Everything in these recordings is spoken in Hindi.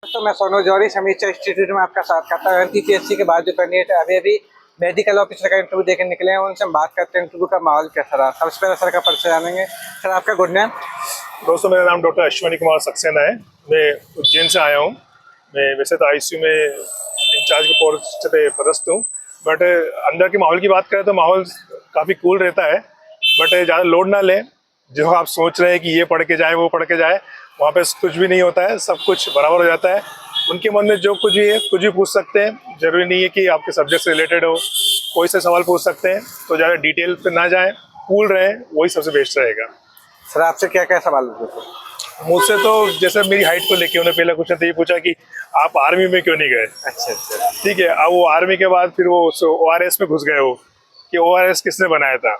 तो मैं सोनू जौहरी समीक्षा इंस्टीट्यूट में आपका स्वागत करता हूँ। एमपीपीएससी के बाद जो कैंडिडेट अभी मेडिकल ऑफिसर का इंटरव्यू देकर निकले हैं, उनसे हम बात करते हैं इंटरव्यू का माहौल कैसा रहा। सबसे पहले सर का परिचय जानेंगे। सर आपका गुड नेम? दोस्तों, मेरा नाम डॉक्टर अश्विनी कुमार सक्सेना है। मैं उज्जैन से आया हूँ। मैं वैसे तो आईसीयू में इंचार्ज के पोस्ट पे पदस्थ हूँ, बट अंदर के माहौल की बात करें तो माहौल काफ़ी कूल रहता है। बट ज़्यादा लोड ना लें। जो आप सोच रहे हैं कि ये पढ़ के जाए वो पढ़ के जाए, वहाँ पे कुछ भी नहीं होता है। सब कुछ बराबर हो जाता है। उनके मन में जो कुछ भी है कुछ भी पूछ सकते हैं। जरूरी नहीं है कि आपके सब्जेक्ट से रिलेटेड हो, कोई से सवाल पूछ सकते हैं। तो ज़्यादा डिटेल पे ना जाएं, कूल रहें, वही सबसे बेस्ट रहेगा। सर आपसे क्या क्या सवाल पूछे? मुझसे तो जैसे मेरी हाइट को लेके उन्होंने पहला क्वेश्चन तो ये पूछा कि आप आर्मी में क्यों नहीं गए। अच्छा। ठीक है, अब वो आर्मी के बाद फिर वो ORS में घुस गए हो कि ORS किसने बनाया था।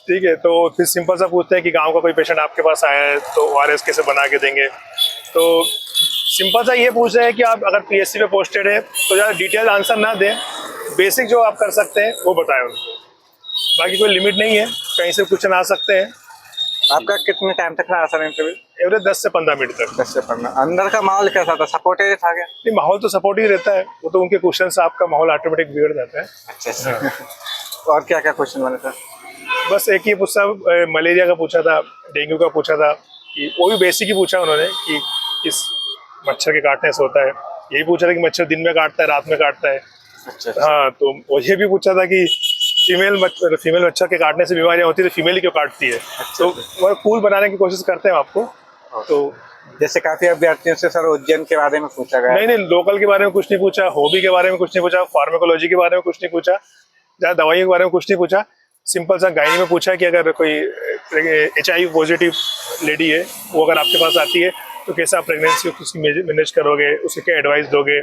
ठीक है, तो फिर सिंपल सा पूछते हैं कि गांव का कोई पेशेंट आपके पास आया है तो ORS कैसे बना के देंगे। तो सिंपल सा ये पूछ रहे हैं कि आप अगर PSC पे पोस्टेड है तो ज़्यादा डिटेल आंसर ना दें, बेसिक जो आप कर सकते हैं वो बताएं उनको। बाकी कोई लिमिट नहीं है, कहीं से क्वेश्चन आ सकते हैं। आपका कितने टाइम तक रहा सर इंटरव्यू? एवरेज 10 से 15 मिनट तक। 10 से 15। अंदर का माहौल कैसा था? सपोर्टिव था क्या? नहीं, माहौल तो सपोर्ट ही रहता है। वो तो उनके क्वेश्चन से आपका माहौल ऑटोमेटिक बिगड़ जाता है। अच्छा। और क्या क्या क्वेश्चन बने सर? बस एक ही पूछा, मलेरिया का पूछा था, डेंगू का पूछा था, कि वो भी बेसिक ही पूछा उन्होंने कि किस मच्छर के काटने से होता है। यही पूछा था कि मच्छर दिन में काटता है रात में काटता है। अच्छा। हाँ, तो वो ये भी पूछा था कि फीमेल मच्छर के काटने से बीमारियां होती है तो फीमेल ही क्यों काटती है। तो वो कूल बनाने की कोशिश करते हैं आपको। तो जैसे काफी अभ्यर्थियों से सर उज्जैन के बारे में पूछा गया। नहीं, लोकल के बारे में कुछ नहीं पूछा, हॉबी के बारे में कुछ नहीं पूछा, फार्माकोलॉजी के बारे में कुछ नहीं पूछा, ज़्यादा दवाइयों के बारे में कुछ नहीं पूछा। सिंपल सा गायनी में पूछा कि अगर कोई HIV पॉजिटिव लेडी है, वो अगर आपके पास आती है तो कैसे आप प्रेगनेंसी उसकी मैनेज करोगे, उसे क्या एडवाइस दोगे।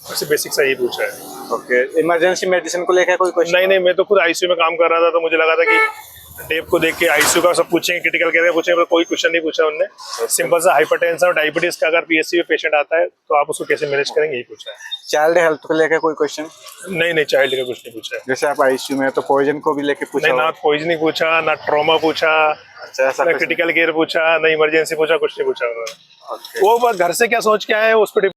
उससे बेसिक सा ये पूछा है। ओके। इमरजेंसी मेडिसिन को लेकर कोई क्वेश्चन? नहीं, मैं तो खुद आईसीयू में काम कर रहा था, तो मुझे लगा था कि टेप को देख के आईसीयू का सब पूछेंगे, क्रिटिकल केयर पूछेंगे, पर कोई क्वेश्चन नहीं पूछा उनने। सिंपल सा हाइपरटेंशन और डायबिटीज का अगर PSC में पेशेंट आता है तो आप उसको कैसे मैनेज करेंगे, यही पूछा है। चाइल्ड हेल्थ को लेकर कोई क्वेश्चन? नहीं, चाइल्ड का कुछ नहीं पूछा है। जैसे आप आईसीयू में तो पॉइजन को भी लेके पूछा? नहीं, ना पॉइजनिंग पूछा, ना ट्रॉमा पूछा, अच्छा, ना क्रिटिकल केयर पूछा, ना इमरजेंसी पूछा, कुछ नहीं पूछा उन्होंने। ओके। वो बस घर से क्या सोच के आए उस पर